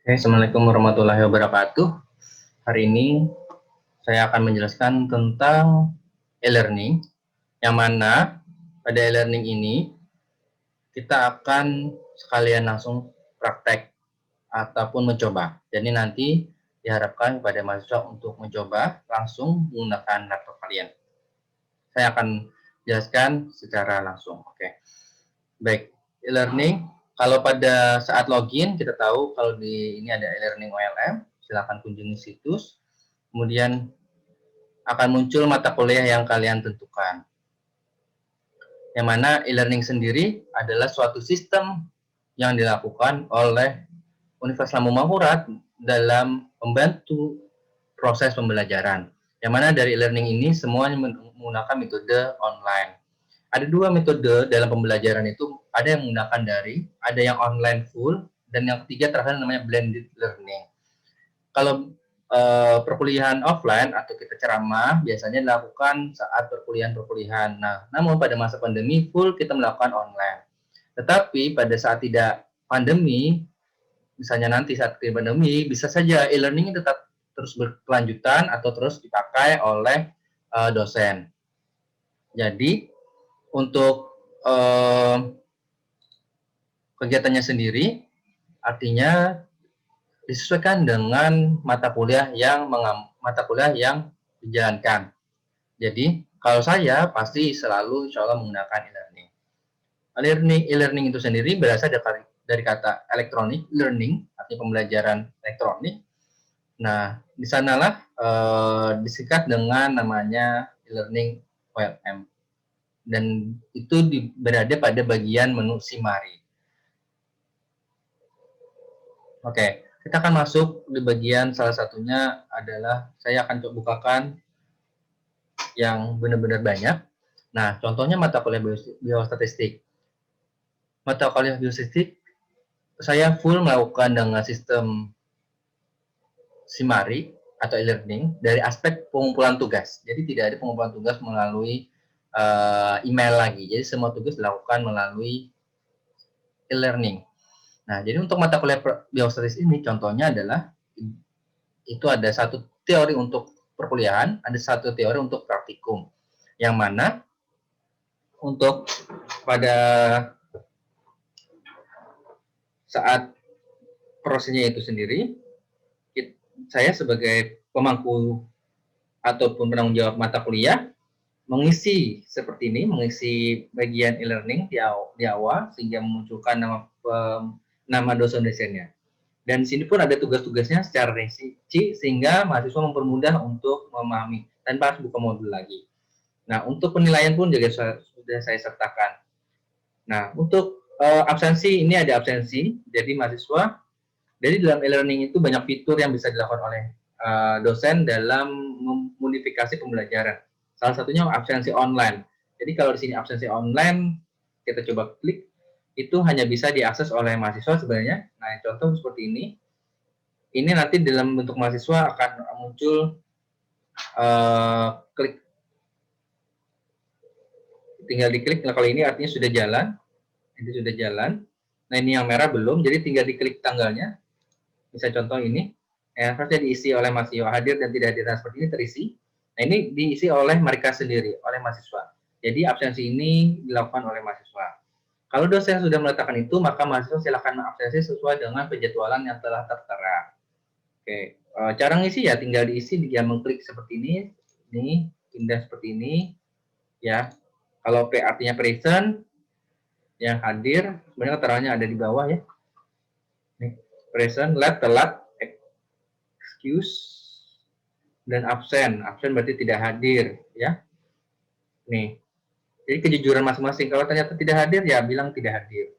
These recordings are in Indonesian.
Oke, Assalamualaikum warahmatullahi wabarakatuh. Hari ini saya akan menjelaskan tentang e-learning, yang mana pada e-learning ini kita akan sekalian langsung praktek ataupun mencoba. Jadi nanti diharapkan pada mahasiswa untuk mencoba langsung menggunakan laptop kalian. Saya akan jelaskan secara langsung. Oke, baik. E-learning, kalau pada saat login kita tahu kalau di ini ada e-learning OLM, silakan kunjungi situs. Kemudian akan muncul mata kuliah yang kalian tentukan. Yang mana e-learning sendiri adalah suatu sistem yang dilakukan oleh Universitas Lampung Mangkurat dalam membantu proses pembelajaran. Yang mana dari e-learning ini semuanya menggunakan metode online. Ada dua metode dalam pembelajaran itu, ada yang menggunakan daring, ada yang online full, dan yang ketiga terakhir namanya blended learning. Kalau perkuliahan offline atau kita ceramah biasanya dilakukan saat perkuliahan. Nah, namun pada masa pandemi full kita melakukan online. Tetapi pada saat tidak pandemi, misalnya nanti saat pandemi, bisa saja e-learning tetap terus berkelanjutan atau terus dipakai oleh dosen. Jadi untuk kegiatannya sendiri, artinya disesuaikan dengan mata kuliah yang dijalankan. Jadi kalau saya pasti selalu insya Allah menggunakan e-learning. E-learning itu sendiri berasal dari kata elektronik, learning, artinya pembelajaran elektronik. Nah, di sanalah disingkat dengan namanya e-learning OLM. Dan itu berada pada bagian menu Simari. Oke, kita akan masuk di bagian salah satunya adalah saya akan coba bukakan yang benar-benar banyak. Nah, contohnya mata kuliah biostatistik. Mata kuliah biostatistik saya full melakukan dengan sistem Simari atau e-learning dari aspek pengumpulan tugas. Jadi tidak ada pengumpulan tugas melalui email lagi. Jadi semua tugas dilakukan melalui e-learning. Nah, jadi untuk mata kuliah biostatistik ini contohnya adalah itu ada satu teori untuk perkuliahan, ada satu teori untuk praktikum. Yang mana untuk pada saat prosesnya itu sendiri, saya sebagai pemangku ataupun penanggung jawab mata kuliah mengisi seperti ini, mengisi bagian e-learning di awal sehingga memunculkan nama dosen-dosennya. Dan di sini pun ada tugas-tugasnya secara rinci sehingga mahasiswa mempermudah untuk memahami tanpa harus buka modul lagi. Nah, untuk penilaian pun juga sudah saya sertakan. Nah, untuk absensi ini ada absensi, jadi mahasiswa dari dalam e-learning itu banyak fitur yang bisa dilakukan oleh dosen dalam memodifikasi pembelajaran. Salah satunya absensi online. Jadi kalau di sini absensi online, kita coba klik, itu hanya bisa diakses oleh mahasiswa sebenarnya. Nah, contoh seperti ini. Ini nanti dalam bentuk mahasiswa akan muncul klik. Tinggal diklik. Nah, kalau ini artinya sudah jalan. Ini sudah jalan. Nah, ini yang merah belum. Jadi tinggal diklik tanggalnya. Bisa contoh ini. Harusnya diisi oleh mahasiswa hadir dan tidak hadir. Nah, seperti ini terisi. Nah, ini diisi oleh mereka sendiri, oleh mahasiswa. Jadi absensi ini dilakukan oleh mahasiswa. Kalau dosen sudah meletakkan itu, maka mahasiswa silakan absensi sesuai dengan penjadwalan yang telah tertera. Oke, cara ngisi ya tinggal diisi dia mengklik seperti ini pindah seperti ini, ya. Kalau P artinya present, yang hadir, sebenarnya keterangannya ada di bawah ya. Nih, present, late, telat, excuse, dan absen. Absen berarti tidak hadir, ya. Nih, jadi kejujuran masing-masing. Kalau ternyata tidak hadir, ya bilang tidak hadir.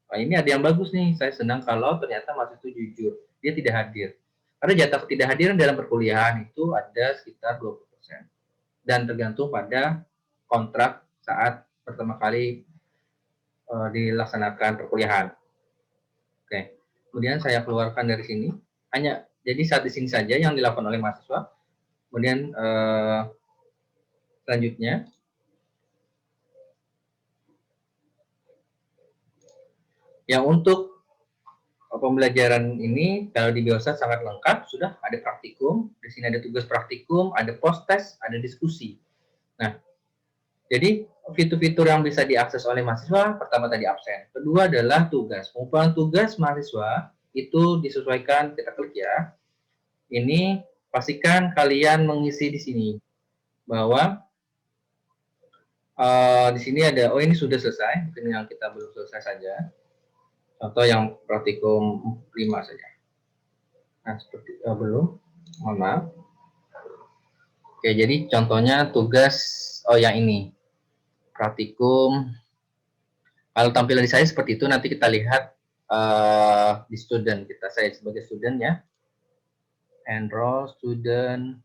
Nah, ini ada yang bagus nih, saya senang kalau ternyata mahasiswa itu jujur, dia tidak hadir. Karena jatah ketidakhadiran dalam perkuliahan itu ada sekitar 20%. Dan tergantung pada kontrak saat pertama kali dilaksanakan perkuliahan. Oke, kemudian saya keluarkan dari sini. Hanya jadi saat di sini saja yang dilakukan oleh mahasiswa. Kemudian selanjutnya, yang untuk pembelajaran ini kalau di Biosa sangat lengkap, sudah ada praktikum, di sini ada tugas praktikum, ada post test, ada diskusi. Nah, jadi fitur-fitur yang bisa diakses oleh mahasiswa, pertama tadi absen, kedua adalah tugas. Pengumpulan tugas mahasiswa itu disesuaikan, kita klik ya. Ini pastikan kalian mengisi di sini bahwa di sini ada, oh ini sudah selesai, mungkin yang kita belum selesai saja. Contoh yang praktikum 5 saja. Nah, seperti belum, mohon maaf. Oke, jadi contohnya tugas, oh yang ini, praktikum. Kalau tampilan di saya seperti itu, nanti kita lihat di student kita, saya sebagai student ya. Enroll student.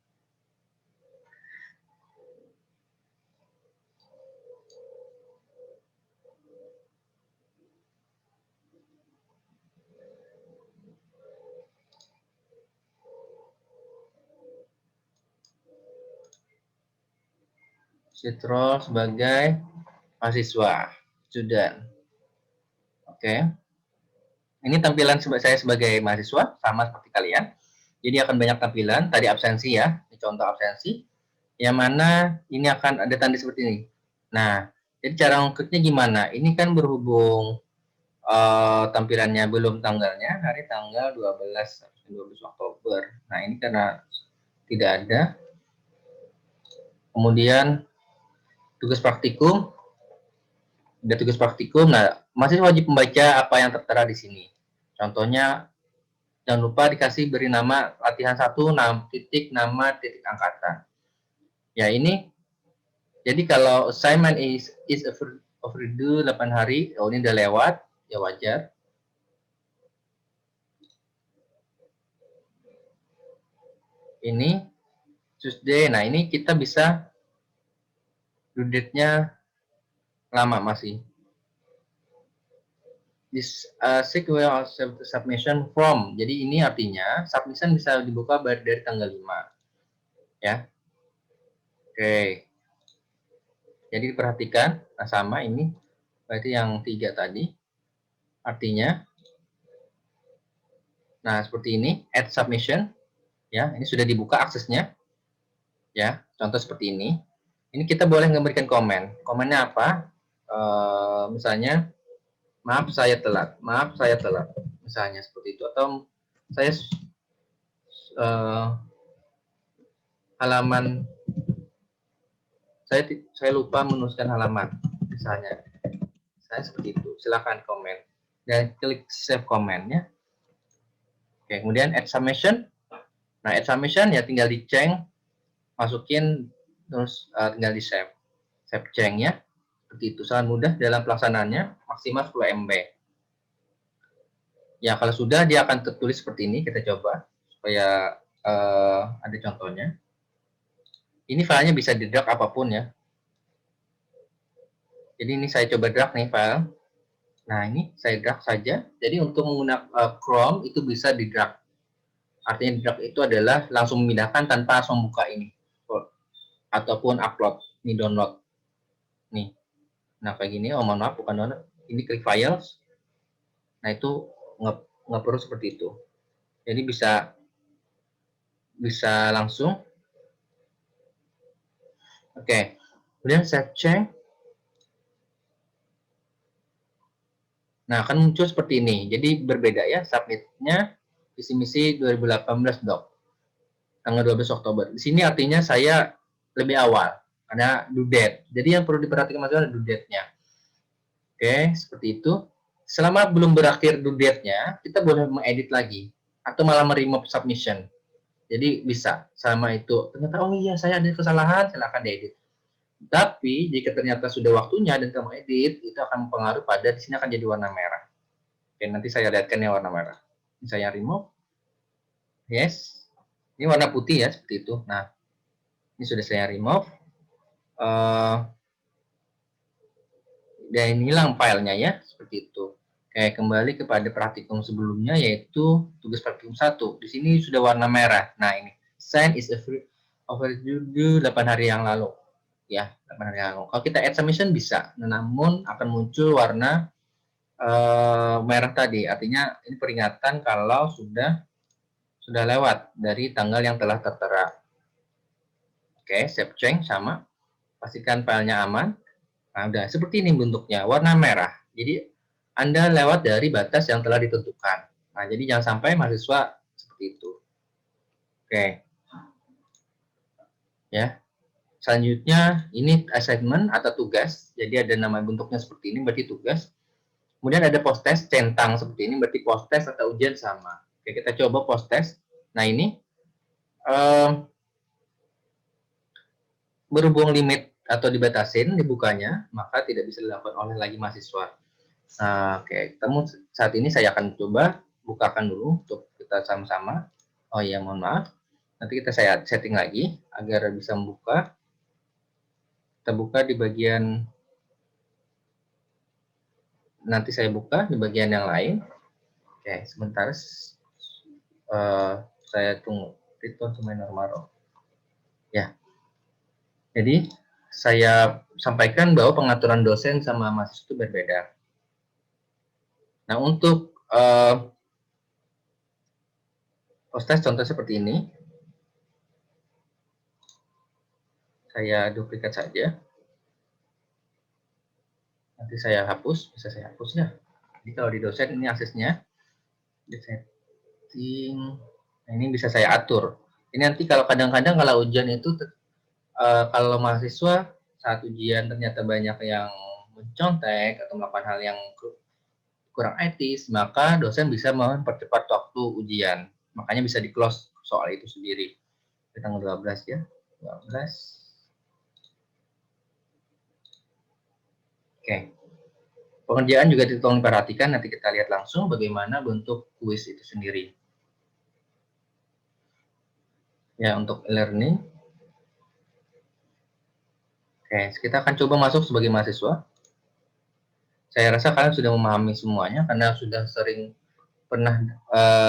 Role sebagai mahasiswa, student. Oke. Ini tampilan saya sebagai mahasiswa, sama seperti kalian. Jadi akan banyak tampilan, tadi absensi ya, ini contoh absensi. Yang mana ini akan ada tanda seperti ini. Nah, jadi cara ngekliknya gimana? Ini kan berhubung tampilannya belum tanggalnya, hari tanggal 12 Oktober. Nah, ini karena tidak ada. Kemudian tugas praktikum, ada tugas praktikum. Nah, masih wajib membaca apa yang tertera di sini. Contohnya, jangan lupa dikasih beri nama latihan 1, nama titik angkatan. Ya, ini jadi kalau assignment is overdue 8 hari, oh ini udah lewat, ya wajar. Ini Tuesday, nah ini kita bisa due date-nya lama masih. This sequel submission from, jadi ini artinya submission bisa dibuka dari tanggal 5 ya. Oke, jadi diperhatikan, nah sama ini berarti yang 3 tadi artinya, nah seperti ini add submission ya, ini sudah dibuka aksesnya ya, contoh seperti ini kita boleh memberikan komen. Komennya apa? Misalnya maaf saya telat, misalnya seperti itu, atau saya halaman saya lupa menuliskan halaman, misalnya saya seperti itu. Silakan komen dan klik save komennya. Oke, kemudian add submission. Nah, add submission ya tinggal diceng, masukin, terus tinggal di save ceng ya. Seperti itu, sangat mudah dalam pelaksanaannya, maksimal 10 MB. Ya, kalau sudah dia akan tertulis seperti ini, kita coba supaya ada contohnya. Ini filenya bisa di drag apapun ya. Jadi ini saya coba drag nih file. Nah, ini saya drag saja. Jadi untuk menggunakan Chrome itu bisa di drag. Artinya di drag itu adalah langsung memindahkan tanpa langsung buka ini. Ataupun upload, ini download. Nih. Nah, kayak gini, oh mohon maaf, bukan download. Ini klik files. Nah, itu nggak perlu seperti itu. Jadi bisa langsung. Oke. Kemudian saya cek. Nah, akan muncul seperti ini. Jadi berbeda ya, submitnya visi misi 2018 doc. Tanggal 12 Oktober. Di sini artinya saya lebih awal, karena due date. Jadi yang perlu diperhatikan masalah due date-nya. Oke, seperti itu. Selama belum berakhir due date-nya, kita boleh mengedit lagi. Atau malah remove submission. Jadi bisa, sama itu. Ternyata, oh iya saya ada kesalahan, silahkan diedit. Tapi jika ternyata sudah waktunya dan kamu edit, itu akan mempengaruhi pada di sini akan jadi warna merah. Oke, nanti saya lihatkan ya warna merah. Ini saya remove. Yes. Ini warna putih ya, seperti itu. Nah, ini sudah saya remove. Dan ini hilang filenya ya, seperti itu. Oke, kembali kepada praktikum sebelumnya, yaitu tugas praktikum 1. Di sini sudah warna merah. Nah, ini. Sign is overdue 8 hari yang lalu. Ya, 8 hari yang lalu. Kalau kita add submission bisa, namun akan muncul warna merah tadi, artinya ini peringatan kalau sudah lewat dari tanggal yang telah tertera. Oke, save change sama, pastikan filenya aman. Nah, udah seperti ini bentuknya, warna merah. Jadi Anda lewat dari batas yang telah ditentukan. Nah, jadi jangan sampai mahasiswa seperti itu. Oke. Ya. Selanjutnya ini assignment atau tugas. Jadi ada nama bentuknya seperti ini berarti tugas. Kemudian ada post test centang seperti ini berarti post test atau ujian sama. Oke, kita coba post test. Nah, ini berhubung limit atau dibatasin dibukanya, maka tidak bisa dilakukan oleh lagi mahasiswa. Nah, oke, saat ini saya akan coba bukakan dulu untuk kita sama-sama. Oh iya, mohon maaf. Nanti saya setting lagi agar bisa membuka. Kita buka di bagian, nanti saya buka di bagian yang lain. Oke, sebentar. Saya tunggu. Return to my normal. Ya. Jadi, saya sampaikan bahwa pengaturan dosen sama mahasiswa itu berbeda. Nah, untuk post test contoh seperti ini, saya duplikat saja. Nanti saya hapus, bisa saya hapus ya. Jadi kalau di dosen ini aksesnya, di setting, nah ini bisa saya atur. Ini nanti kalau kadang-kadang kalau ujian itu, kalau mahasiswa saat ujian ternyata banyak yang mencontek atau melakukan hal yang kurang etis, maka dosen bisa mempercepat waktu ujian. Makanya bisa di-close soal itu sendiri. Di tanggal 12 ya. 12. Oke. Pengerjaan juga tolong diperhatikan, nanti kita lihat langsung bagaimana bentuk kuis itu sendiri. Ya, untuk learning. Oke, kita akan coba masuk sebagai mahasiswa. Saya rasa kalian sudah memahami semuanya karena sudah sering pernah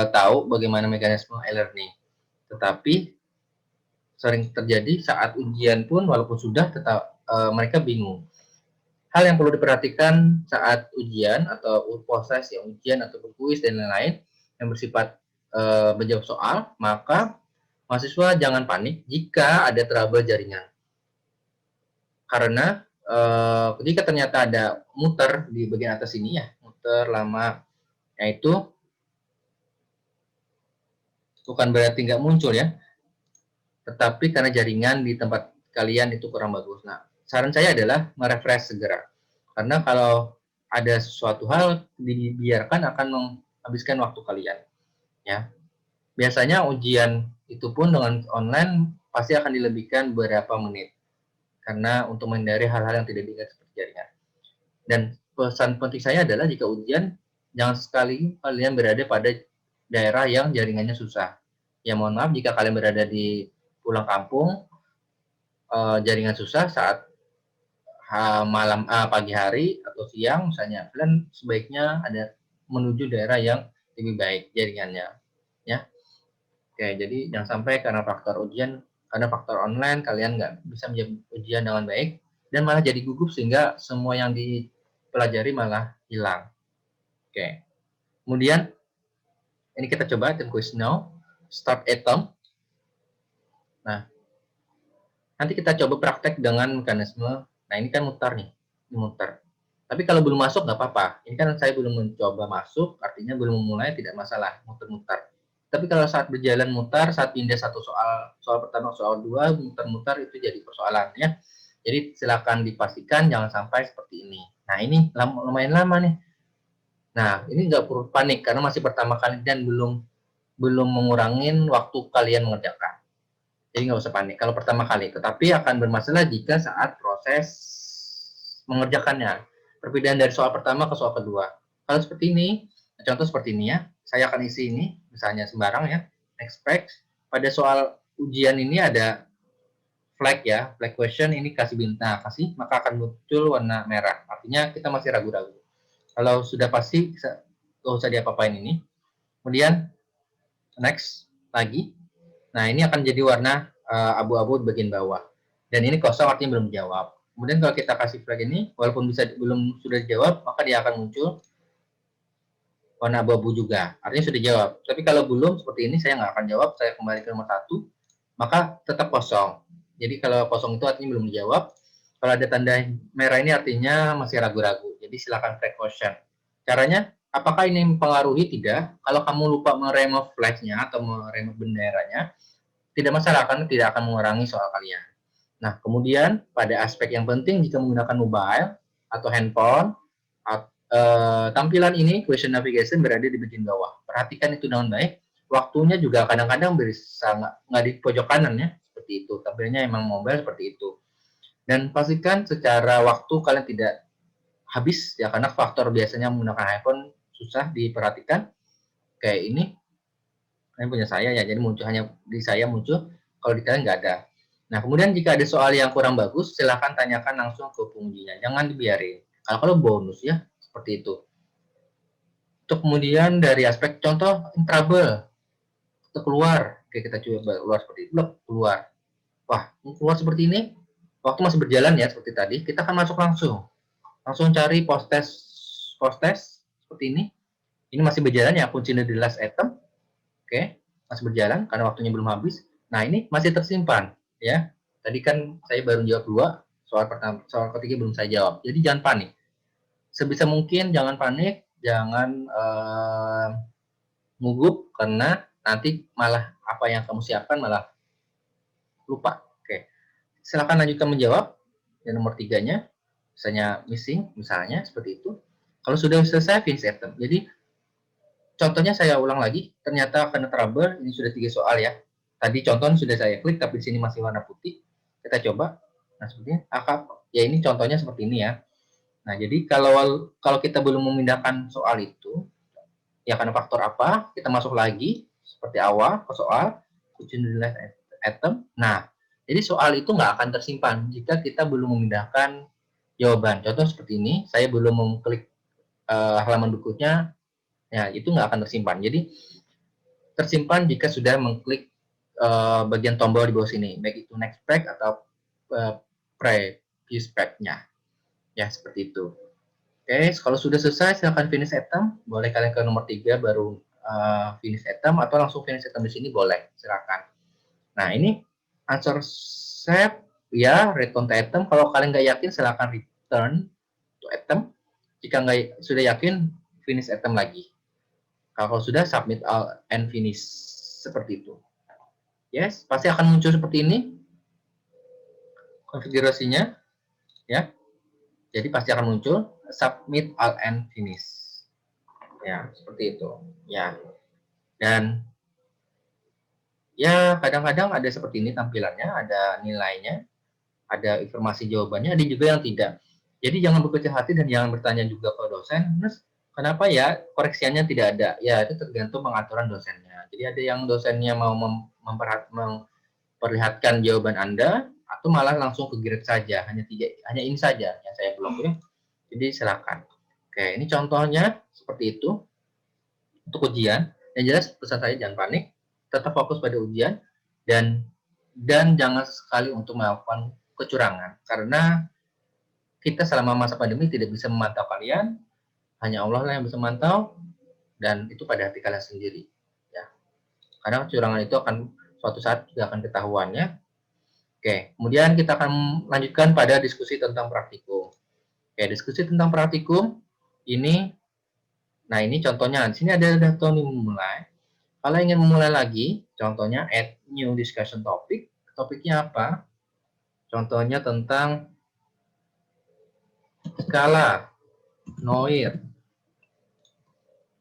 tahu bagaimana mekanisme e-learning. Tetapi sering terjadi saat ujian pun walaupun sudah tetap mereka bingung. Hal yang perlu diperhatikan saat ujian atau proses yang ujian atau kuis dan lain-lain yang bersifat menjawab soal, maka mahasiswa jangan panik jika ada trouble jaringan. Karena ketika ternyata ada muter di bagian atas ini ya, muter lama, yaitu bukan berarti nggak muncul ya, tetapi karena jaringan di tempat kalian itu kurang bagus. Nah, saran saya adalah merefresh segera. Karena kalau ada sesuatu hal dibiarkan akan menghabiskan waktu kalian. Ya, biasanya ujian itu pun dengan online pasti akan dilebihkan beberapa menit. Karena untuk menghindari hal-hal yang tidak diingat seperti jaringan. Dan pesan penting saya adalah jika ujian, jangan sekali kalian berada pada daerah yang jaringannya susah. Ya mohon maaf jika kalian berada di pulang kampung, jaringan susah saat malam pagi hari atau siang misalnya, kalian sebaiknya ada menuju daerah yang lebih baik jaringannya, ya. Oke, jadi jangan sampai karena faktor online kalian nggak bisa menjawab ujian dengan baik dan malah jadi gugup sehingga semua yang dipelajari malah hilang. Oke, kemudian ini kita coba tim quiz now, start atom. Nah, nanti kita coba praktek dengan mekanisme. Nah, ini kan mutar nih, ini mutar. Tapi kalau belum masuk nggak apa-apa. Ini kan saya belum mencoba masuk, artinya belum memulai, tidak masalah, muter-muter. Tapi kalau saat berjalan mutar, saat pindah satu soal pertama, soal dua, muter-muter itu jadi persoalan ya. Jadi silakan dipastikan jangan sampai seperti ini. Nah, ini lumayan lama nih. Nah, ini nggak perlu panik karena masih pertama kali dan belum mengurangin waktu kalian mengerjakan. Jadi nggak usah panik kalau pertama kali, tetapi akan bermasalah jika saat proses mengerjakannya. Perbedaan dari soal pertama ke soal kedua. Kalau seperti ini, contoh seperti ini ya, saya akan isi ini, misalnya sembarang ya, expect. Pada soal ujian ini ada flag ya, flag question ini kasih bintang, kasih, maka akan muncul warna merah. Artinya kita masih ragu-ragu. Kalau sudah pasti, nggak usah diapa-apain ini. Kemudian, next, lagi. Nah, ini akan jadi warna abu-abu di bagian bawah. Dan ini kosong artinya belum dijawab. Kemudian kalau kita kasih flag ini, walaupun sudah dijawab, maka dia akan muncul warna abu-abu juga, artinya sudah jawab. Tapi kalau belum seperti ini, saya nggak akan jawab, saya kembali ke nomor 1, maka tetap kosong. Jadi kalau kosong itu artinya belum dijawab. Kalau ada tanda merah ini artinya masih ragu-ragu. Jadi silakan flag question. Caranya, apakah ini mempengaruhi? Tidak. Kalau kamu lupa meremove flag-nya atau meremove benderanya, tidak masalah, karena tidak akan mengurangi soal kalian. Nah, kemudian pada aspek yang penting jika menggunakan mobile atau handphone, tampilan ini question navigation berada di bagian bawah. Perhatikan itu dengan baik. Waktunya juga kadang-kadang bisa nggak di pojok kanan ya, seperti itu. Tampilannya emang mobile seperti itu. Dan pastikan secara waktu kalian tidak habis ya, karena faktor biasanya menggunakan iPhone susah diperhatikan. Kayak ini punya saya ya, jadi muncul hanya di saya muncul, kalau di kalian nggak ada. Nah, kemudian jika ada soal yang kurang bagus, silahkan tanyakan langsung ke pengujinya, jangan dibiarin. Kalau bonus ya, seperti itu. Untuk kemudian dari aspek contoh trouble, kita keluar, oke kita coba keluar seperti itu, keluar. Wah, keluar seperti ini, waktu masih berjalan ya seperti tadi, kita akan masuk langsung cari post test seperti ini. Ini masih berjalan ya, kunci the last item. Oke, masih berjalan karena waktunya belum habis. Nah, ini masih tersimpan ya. Tadi kan saya baru jawab 2, soal pertama, soal ketiga belum saya jawab. Jadi jangan panik. Sebisa mungkin jangan panik, jangan gugup, karena nanti malah apa yang kamu siapkan malah lupa. Oke. Silakan lanjutkan menjawab. Yang nomor 3-nya, misalnya missing, misalnya seperti itu. Kalau sudah selesai, finish item. Jadi contohnya saya ulang lagi, ternyata karena trouble, ini sudah 3 soal ya. Tadi contohnya sudah saya klik, tapi di sini masih warna putih. Kita coba. Nah, sepertinya ya ini contohnya seperti ini ya. Nah, jadi kalau kita belum memindahkan soal itu, ya karena faktor apa, kita masuk lagi, seperti awal, ke soal, nilai item. Nah, jadi soal itu nggak akan tersimpan jika kita belum memindahkan jawaban. Contoh seperti ini, saya belum mengklik halaman berikutnya, ya itu nggak akan tersimpan. Jadi tersimpan jika sudah mengklik bagian tombol di bawah sini, baik itu next pack atau previous pack-nya. Ya, seperti itu. Oke, kalau sudah selesai, silahkan finish item. Boleh kalian ke nomor 3 baru finish item, atau langsung finish item di sini boleh, silakan. Nah, ini answer set, ya, return to item. Kalau kalian nggak yakin, silahkan return to item. Jika nggak sudah yakin, finish item lagi. Kalau sudah, submit all and finish. Seperti itu. Yes, pasti akan muncul seperti ini konfigurasinya. Ya, jadi pasti akan muncul submit all and finish. Ya, seperti itu. Ya, dan ya kadang-kadang ada seperti ini tampilannya, ada nilainya, ada informasi jawabannya, ada juga yang tidak. Jadi jangan berkecil hati dan jangan bertanya juga ke dosen, Mas, kenapa ya koreksiannya tidak ada? Ya, itu tergantung pengaturan dosennya. Jadi ada yang dosennya mau memperlihatkan jawaban Anda, atau malah langsung ke grade saja, hanya ini saja yang saya blok ya. Jadi silakan. Oke, ini contohnya seperti itu untuk ujian. Yang jelas pesan saya jangan panik, tetap fokus pada ujian, dan jangan sekali untuk melakukan kecurangan, karena kita selama masa pandemi tidak bisa memantau kalian, hanya Allah lah yang bisa memantau, dan itu pada hati kalian sendiri ya. Karena kecurangan itu akan suatu saat juga akan ketahuannya. Oke, kemudian kita akan lanjutkan pada diskusi tentang praktikum. Oke, diskusi tentang praktikum ini, nah ini contohnya di sini ada data memulai. Kalau ingin memulai lagi, contohnya add new discussion topic. Topiknya apa? Contohnya tentang skala Noir.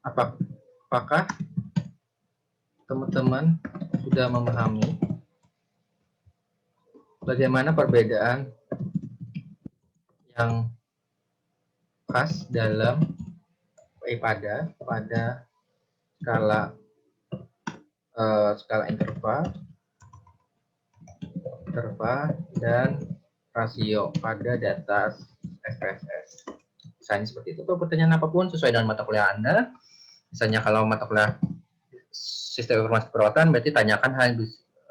Apakah teman-teman sudah memahami bagaimana perbedaan yang khas dalam pada skala interval dan rasio pada data SPSS. Misalnya seperti itu. Kalau pertanyaan apapun sesuai dengan mata kuliah Anda, misalnya kalau mata kuliah sistem informasi perawatan, berarti tanyakan hal yang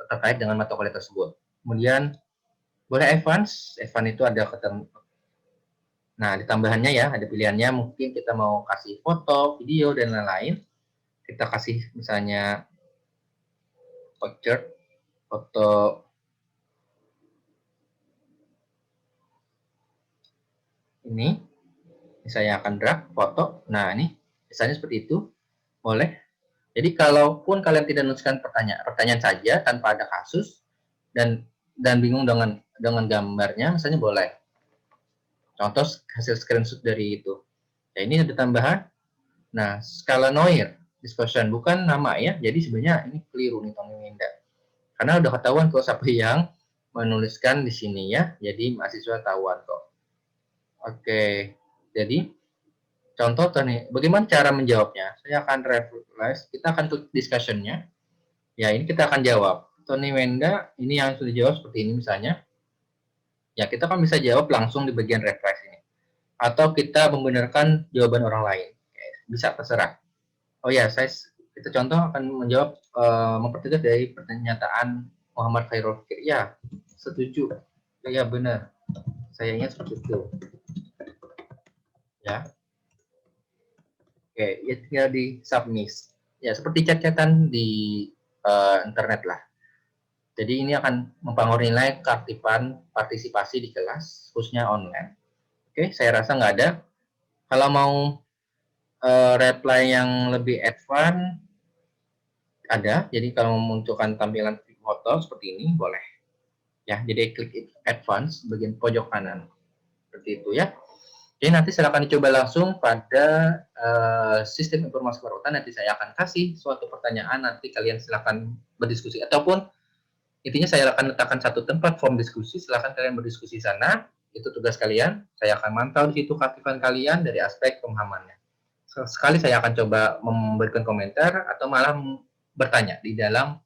terkait dengan mata kuliah tersebut. Kemudian boleh advance itu ada Nah, di tambahannya ya, ada pilihannya, mungkin kita mau kasih foto, video, dan lain-lain. Kita kasih misalnya picture, foto ini, misalnya akan drag foto. Nah, ini misalnya seperti itu, boleh. Jadi kalaupun kalian tidak menuliskan pertanyaan saja tanpa ada kasus dan bingung dengan gambarnya, misalnya boleh. Contoh hasil screenshot dari itu. Nah, ini ada tambahan. Nah, skala Noir dispersion bukan nama ya. Jadi sebenarnya ini keliru nih Tony Winda. Karena udah ketahuan kok siapa yang menuliskan di sini ya. Jadi mahasiswa tahuan kok. Oke. Jadi contoh nih, bagaimana cara menjawabnya? Saya akan refresh, kita akan klik discussion-nya. Ya, ini kita akan jawab. Tony Wenda, ini yang sudah dijawab seperti ini misalnya. Ya, kita kan bisa jawab langsung di bagian refresh ini. Atau kita membenarkan jawaban orang lain. Bisa terserah. Oh ya, kita contoh akan menjawab mempertegas dari pernyataan Muhammad Khairul Fikri. Ya, setuju. Ya, benar. Saya ingat seperti itu. Ya. Oke, ya tinggal di submit. Ya, seperti chat-chatan di internet lah. Jadi ini akan mempengaruhi nilai keaktifan partisipasi di kelas, khususnya online. Oke, saya rasa nggak ada. Kalau mau reply yang lebih advance, ada. Jadi kalau memunculkan tampilan foto seperti ini, boleh. Ya, jadi klik advance bagian pojok kanan. Seperti itu ya. Jadi nanti silakan dicoba langsung pada sistem informasi keperawatan. Nanti saya akan kasih suatu pertanyaan, nanti kalian silakan berdiskusi. Ataupun intinya saya akan letakkan satu tempat form diskusi, silakan kalian berdiskusi sana. Itu tugas kalian. Saya akan mantau di situ keaktifan kalian dari aspek pemahamannya. Sekali saya akan coba memberikan komentar atau malah bertanya di dalam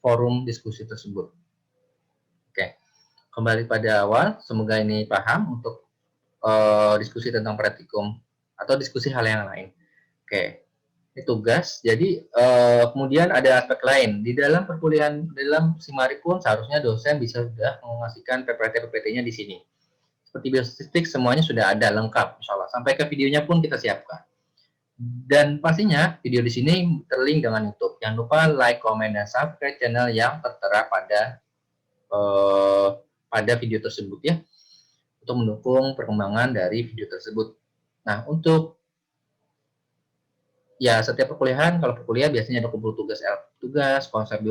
forum diskusi tersebut. Oke, kembali pada awal. Semoga ini paham untuk diskusi tentang praktikum atau diskusi hal yang lain. Oke, ini tugas. Jadi kemudian ada aspek lain di dalam perkuliahan, dalam Simari pun seharusnya dosen bisa sudah mengasihkan PPT-PPT-nya di sini. Seperti biostatistik semuanya sudah ada lengkap, insya Allah. Sampai ke videonya pun kita siapkan. Dan pastinya video di sini terlink dengan YouTube. Jangan lupa like, comment, dan subscribe channel yang tertera pada video tersebut ya, untuk mendukung perkembangan dari video tersebut. Nah, untuk ya setiap perkuliahan, kalau perkuliah biasanya ada kumpul tugas, konsep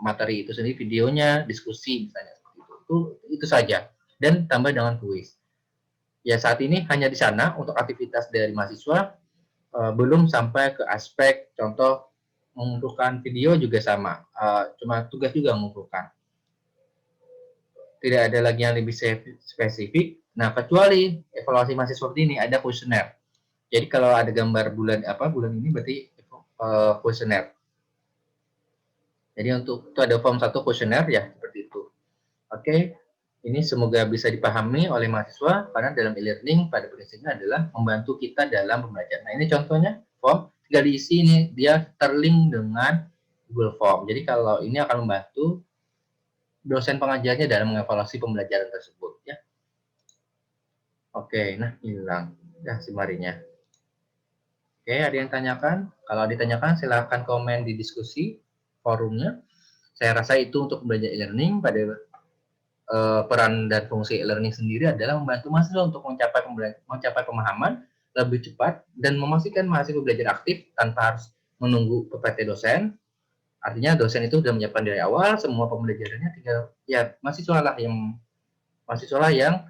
materi itu sendiri, videonya, diskusi misalnya seperti itu saja, dan tambah dengan kuis. Ya saat ini hanya di sana untuk aktivitas dari mahasiswa, belum sampai ke aspek contoh mengumpulkan video juga sama, cuma tugas juga mengumpulkan. Tidak ada lagi yang lebih spesifik. Nah, kecuali evaluasi mahasiswa seperti ini ada kuesioner. Jadi kalau ada gambar bulan ini berarti kuesioner. Jadi untuk itu ada form 1 kuesioner ya, seperti itu. Oke, ini semoga bisa dipahami oleh mahasiswa karena dalam e-learning pada prinsipnya adalah membantu kita dalam pembelajaran. Nah, ini contohnya form, tinggal diisi ini, dia terlink dengan Google Form. Jadi kalau ini akan membantu dosen pengajarnya dalam mengevaluasi pembelajaran tersebut ya. Oke, nah hilang ya simarinya. Oke, ada yang tanyakan? Kalau ditanyakan silahkan komen di diskusi forumnya. Saya rasa itu untuk belajar e-learning pada peran dan fungsi e-learning sendiri adalah membantu mahasiswa untuk mencapai pemahaman lebih cepat dan memastikan mahasiswa belajar aktif tanpa harus menunggu PPT dosen. Artinya dosen itu sudah menyiapkan dari awal semua pembelajarannya, tinggal ya mahasiswa lah yang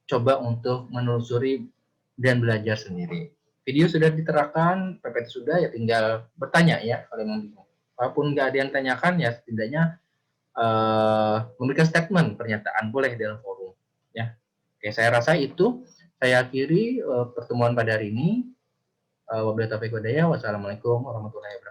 coba untuk menelusuri dan belajar sendiri. Video sudah diterapkan, PPT sudah, ya tinggal bertanya ya kalau memang bingung. Walaupun nggak ada yang tanyakan ya setidaknya memberikan statement pernyataan boleh dalam forum ya. Oke, saya rasa itu saya akhiri pertemuan pada hari ini. Wabillahi taufiq wal hidayah. Wassalamualaikum warahmatullahi wabarakatuh.